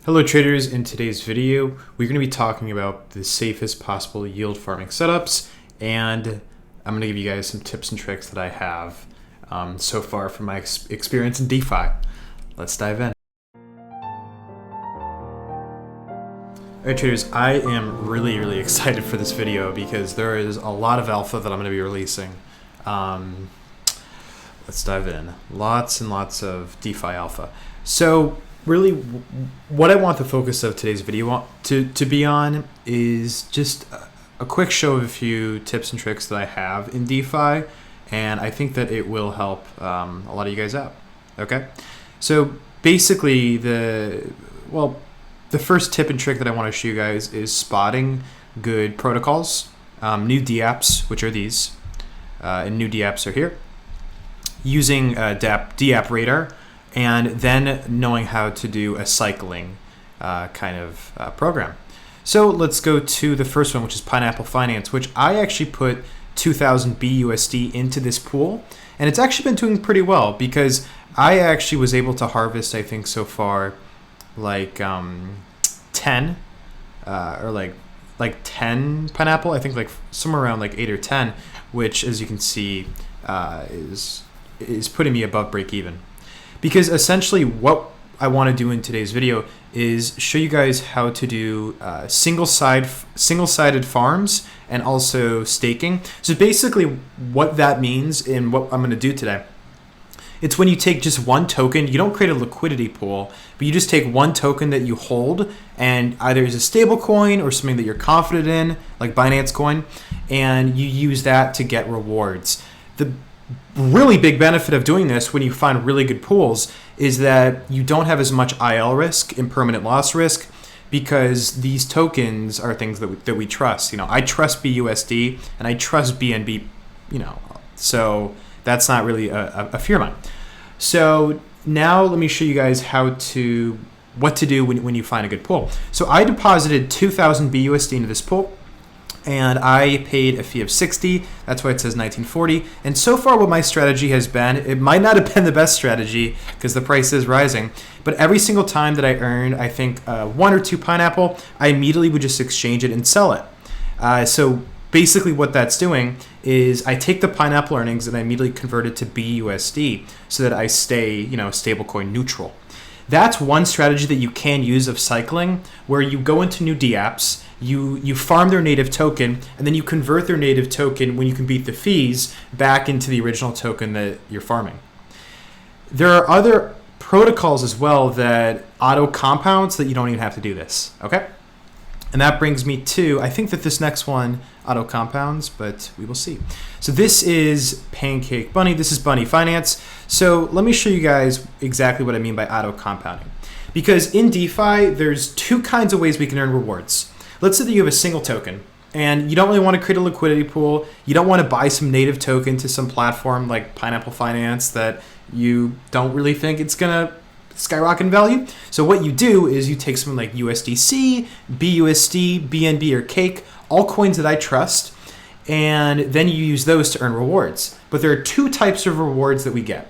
Hello traders, in today's video we're going to be talking about the safest possible yield farming setups, and I'm going to give you guys some tips and tricks that I have so far from my experience in DeFi. Let's dive in. Alright traders, I am really excited for this video because there is a lot of alpha that I'm going to be releasing. Let's dive in. Lots and lots of DeFi alpha. So really, what I want the focus of today's video to be on is just a quick show of a few tips and tricks that I have in DeFi, and I think that it will help a lot of you guys out. Okay, so basically the first tip and trick that I want to show you guys is spotting good protocols, new Dapps, which are these, and new Dapps are here, using Dapps radar, and then knowing how to do a cycling kind of program. So let's go to the first one, which is PancakeSwap Finance, which I actually put 2,000 BUSD into this pool, and it's actually been doing pretty well because I actually was able to harvest, I think so far, like 10 or like 10 pineapple. I think like somewhere around like 8 or 10, which, as you can see, is putting me above break even. Because essentially what I want to do in today's video is show you guys how to do single-sided farms and also staking. So basically what that means and what I'm going to do today, it's when you take just one token, you don't create a liquidity pool, but you just take one token that you hold, and either is a stable coin or something that you're confident in, like Binance coin, and you use that to get rewards. The really big benefit of doing this when you find really good pools is that you don't have as much IL risk, impermanent loss risk, because these tokens are things that we trust. You know, I trust BUSD and I trust BNB, you know, so that's not really a fear of mine. So now let me show you guys what to do when you find a good pool. So I deposited 2,000 BUSD into this pool, and I paid a fee of 60. That's why it says 1940. And so far what my strategy has been, it might not have been the best strategy because the price is rising, but every single time that I earned, I think 1 or 2 pineapple, I immediately would just exchange it and sell it. So basically what that's doing is I take the pineapple earnings and I immediately convert it to BUSD so that I stay, you know, stablecoin neutral. That's one strategy that you can use of cycling, where you go into new Dapps, you farm their native token, and then you convert their native token when you can beat the fees back into the original token that you're farming. There are other protocols as well that auto compounds that you don't even have to do this, okay? And that brings me to, I think that this next one auto compounds, but we will see. So this is Pancake Bunny. This is Bunny Finance. So let me show you guys exactly what I mean by auto compounding. Because in DeFi, there's 2 kinds of ways we can earn rewards. Let's say that you have a single token and you don't really want to create a liquidity pool. You don't want to buy some native token to some platform like PancakeSwap Finance that you don't really think it's going to skyrocket in value. So what you do is you take something like USDC, BUSD, BNB, or Cake, all coins that I trust, and then you use those to earn rewards. But there are 2 types of rewards that we get.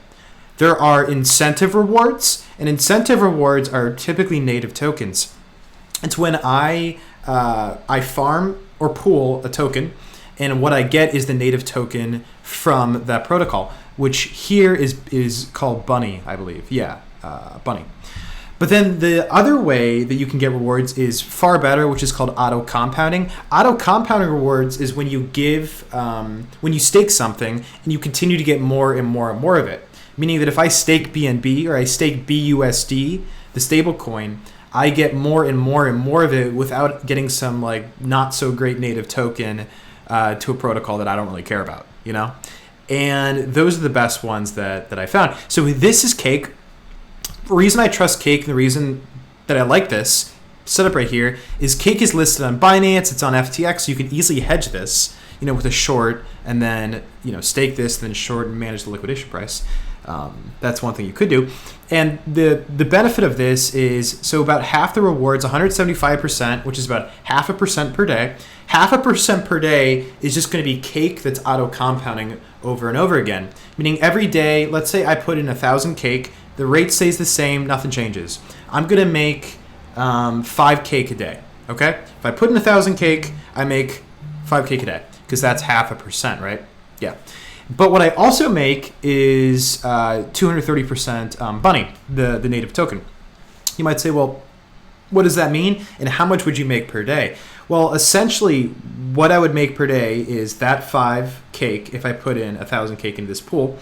There are incentive rewards, and incentive rewards are typically native tokens. It's when I farm or pool a token, and what I get is the native token from that protocol, which here is called Bunny, I believe. Yeah. Bunny. But then the other way that you can get rewards is far better, which is called auto compounding. Auto compounding rewards is when you when you stake something and you continue to get more and more and more of it. Meaning that if I stake BNB or I stake BUSD, the stable coin, I get more and more and more of it without getting some like not so great native token to a protocol that I don't really care about, you know? And those are the best ones that I found. So this is Cake. The reason I trust Cake and the reason that I like this setup right here is Cake is listed on Binance, it's on FTX, so you can easily hedge this, you know, with a short and then, you know, stake this, then short and manage the liquidation price. That's one thing you could do. And the benefit of this is, so about half the rewards, 175%, which is about 0.5% per day. 0.5% per day is just going to be Cake that's auto compounding over and over again. Meaning every day, let's say I put in 1,000 Cake, the rate stays the same, nothing changes. I'm going to make 5 cake a day. Okay, if I put in 1,000 cake, I make 5 cake a day because that's 0.5%, right? Yeah. But what I also make is 230% bunny, the native token. You might say, well, what does that mean? And how much would you make per day? Well, essentially, what I would make per day is that 5 cake if I put in 1,000 cake into this pool.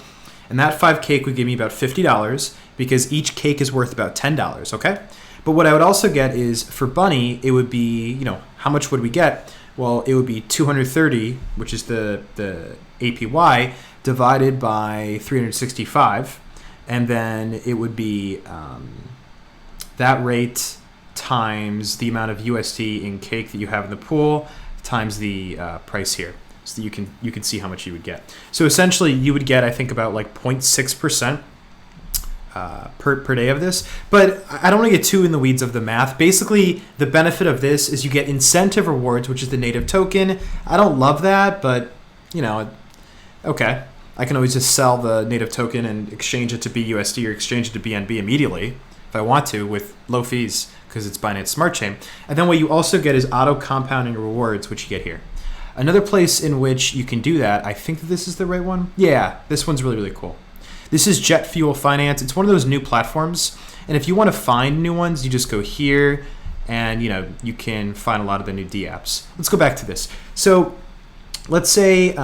And that 5 cake would give me about $50 because each cake is worth about $10, okay? But what I would also get is for bunny, it would be, how much would we get? Well, it would be 230, which is the APY, divided by 365. And then it would be that rate times the amount of USD in cake that you have in the pool times the price here. So that you can see how much you would get. So essentially, you would get, I think, about like 0.6% per day of this. But I don't want to get too in the weeds of the math. Basically, the benefit of this is you get incentive rewards, which is the native token. I don't love that, but, okay. I can always just sell the native token and exchange it to BUSD or exchange it to BNB immediately if I want to with low fees because it's Binance Smart Chain. And then what you also get is auto compounding rewards, which you get here. Another place in which you can do that, I think that this is the right one. Yeah, this one's really, really cool. This is Jetpack Finance. It's one of those new platforms. And if you want to find new ones, you just go here and, you can find a lot of the new Dapps. Let's go back to this. So let's say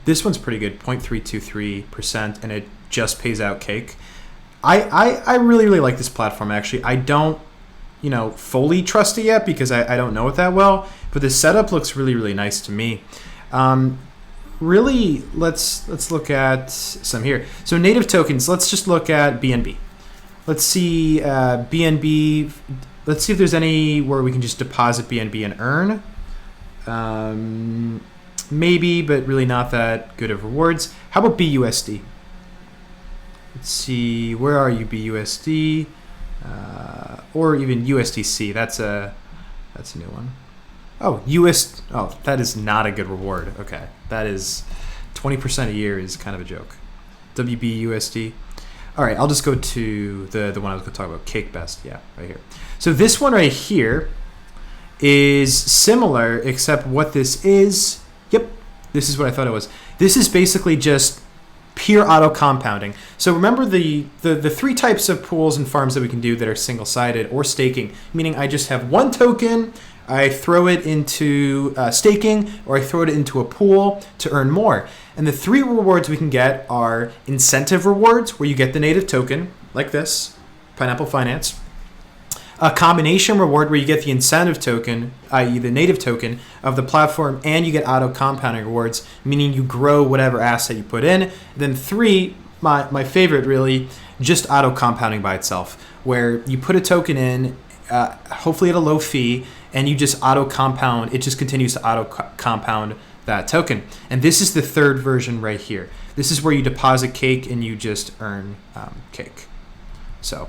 this one's pretty good, 0.323%, and it just pays out cake. I really, really like this platform, actually. I don't, fully trust it yet because I don't know it that well, but the setup looks really, really nice to me. Really, let's look at some here. So native tokens, let's just look at BNB. Let's see BNB. Let's see if there's anywhere we can just deposit BNB and earn. Maybe, but really not that good of rewards. How about BUSD? Let's see, where are you, BUSD? Or even USDC, that's a new one. Oh, that is not a good reward. Okay, that is 20% a year is kind of a joke. WBUSD. All right, I'll just go to the one I was going to talk about, Cake Best. Yeah, right here. So this one right here is similar, except what this is. Yep, this is what I thought it was. This is basically just pure auto compounding. So remember the 3 types of pools and farms that we can do that are single-sided or staking, meaning I just have one token, I throw it into staking, or I throw it into a pool to earn more. And the 3 rewards we can get are incentive rewards, where you get the native token, like this, Pineapple Finance. A combination reward where you get the incentive token, i.e. the native token of the platform, and you get auto compounding rewards, meaning you grow whatever asset you put in. And then 3, my favorite really, just auto compounding by itself, where you put a token in, hopefully at a low fee, and you just auto compound. It just continues to auto compound that token. And this is the 3rd version right here. This is where you deposit cake and you just earn cake. So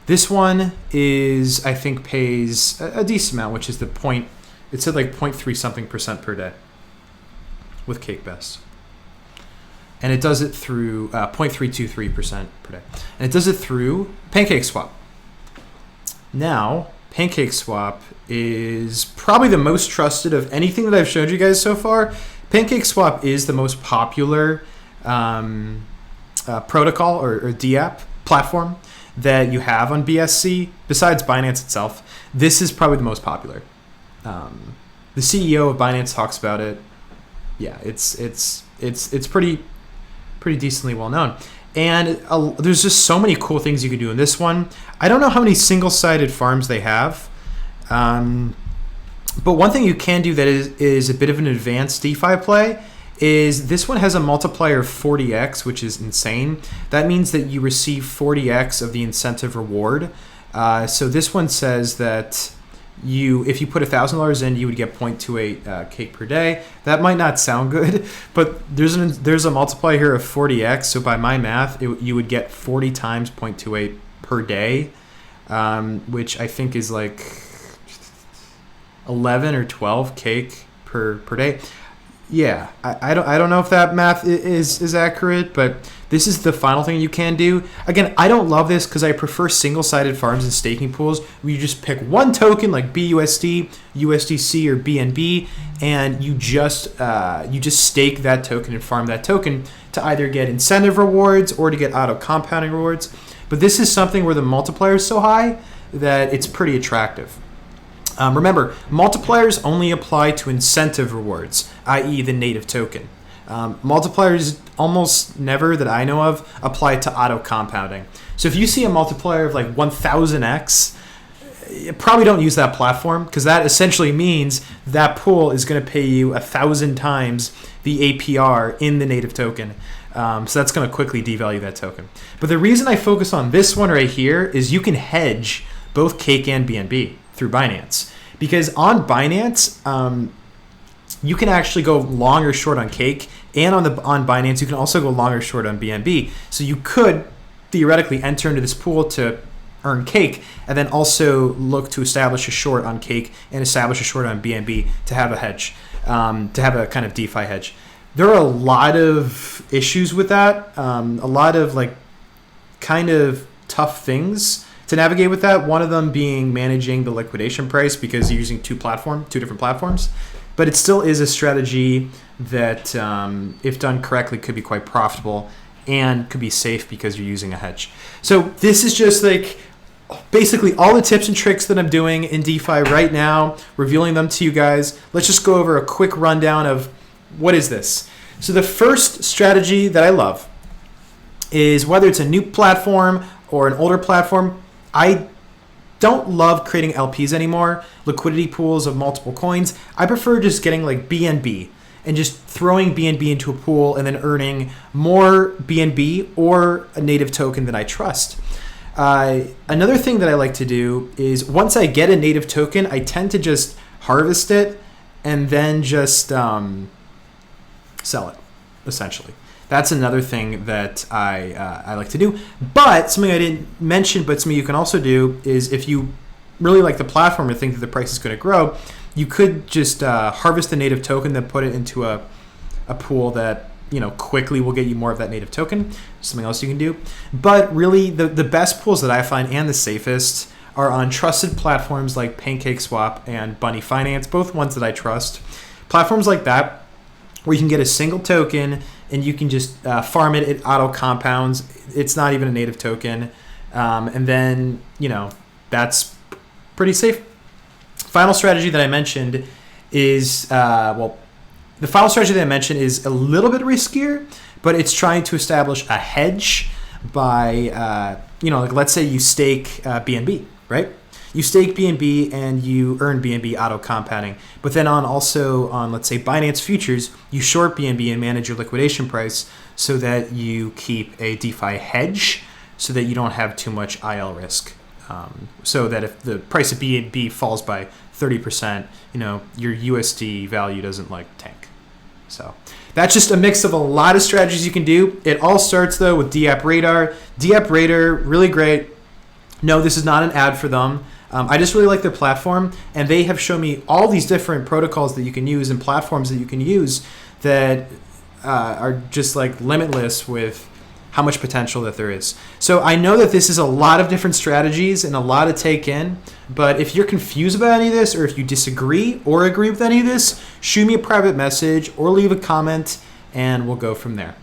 this one is, I think, pays a decent amount, which is the point. It said like 0.3 something % per day with Cake Best. And it does it through 0.323% per day. And it does it through PancakeSwap. Now, PancakeSwap is probably the most trusted of anything that I've showed you guys so far. PancakeSwap is the most popular protocol or DApp platform that you have on BSC, besides Binance itself. This is probably the most popular. The CEO of Binance talks about it. Yeah, it's pretty decently well known. And there's just so many cool things you can do in this one. I don't know how many single-sided farms they have. But one thing you can do that is a bit of an advanced DeFi play is this one has a multiplier of 40x, which is insane. That means that you receive 40x of the incentive reward. So this one says that if you put $1,000 in, you would get 0.28 cake per day. That might not sound good, but there's a multiplier here of 40x. So by my math, you would get 40 times 0.28 per day, which I think is like 11 or 12 cake per day. Yeah, I don't know if that math is accurate, but this is the final thing you can do. Again, I don't love this because I prefer single-sided farms and staking pools where you just pick one token like BUSD, USDC, or BNB, and you just stake that token and farm that token to either get incentive rewards or to get auto compounding rewards. But this is something where the multiplier is so high that it's pretty attractive. Remember, multipliers only apply to incentive rewards, i.e. the native token. Multipliers almost never, that I know of, apply to auto compounding. So if you see a multiplier of like 1000x, you probably don't use that platform, because that essentially means that pool is going to pay you 1,000 times the APR in the native token. So that's going to quickly devalue that token. But the reason I focus on this one right here is you can hedge both Cake and BNB through Binance, because on Binance you can actually go long or short on Cake, and on Binance you can also go long or short on BNB. So you could theoretically enter into this pool to earn Cake, and then also look to establish a short on Cake and establish a short on BNB to have a hedge, to have a kind of DeFi hedge. There are a lot of issues with that, a lot of like kind of tough things to navigate with that. One of them being managing the liquidation price, because you're using two different platforms. But it still is a strategy that, if done correctly, could be quite profitable and could be safe because you're using a hedge. So this is just like basically all the tips and tricks that I'm doing in DeFi right now, revealing them to you guys. Let's just go over a quick rundown of what is this. So the first strategy that I love is, whether it's a new platform or an older platform, I don't love creating LPs anymore, liquidity pools of multiple coins. I prefer just getting like BNB and just throwing BNB into a pool and then earning more BNB or a native token that I trust. Another thing that I like to do is, once I get a native token, I tend to just harvest it and then just sell it, essentially. That's another thing that I like to do. But something I didn't mention, but something you can also do, is if you really like the platform and think that the price is going to grow, you could just harvest the native token, then put it into a pool that quickly will get you more of that native token. Something else you can do. But really, the best pools that I find, and the safest, are on trusted platforms like PancakeSwap and Bunny Finance, both ones that I trust. Platforms like that, where you can get a single token and you can just farm it. It auto compounds. It's not even a native token. And then, that's pretty safe. Final strategy that I mentioned is, the final strategy that I mentioned is a little bit riskier, but it's trying to establish a hedge by, like let's say you stake BNB, right? You stake BNB and you earn BNB auto compounding. But then also on, let's say, Binance Futures, you short BNB and manage your liquidation price so that you keep a DeFi hedge so that you don't have too much IL risk. So that if the price of BNB falls by 30%, your USD value doesn't tank. So that's just a mix of a lot of strategies you can do. It all starts though with Dapp Radar. Dapp Radar, really great. No, this is not an ad for them. I just really like their platform, and they have shown me all these different protocols that you can use and platforms that you can use that are just limitless with how much potential that there is. So I know that this is a lot of different strategies and a lot to take in, but if you're confused about any of this, or if you disagree or agree with any of this, shoot me a private message or leave a comment and we'll go from there.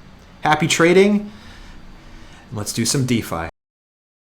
Happy trading. Let's do some DeFi.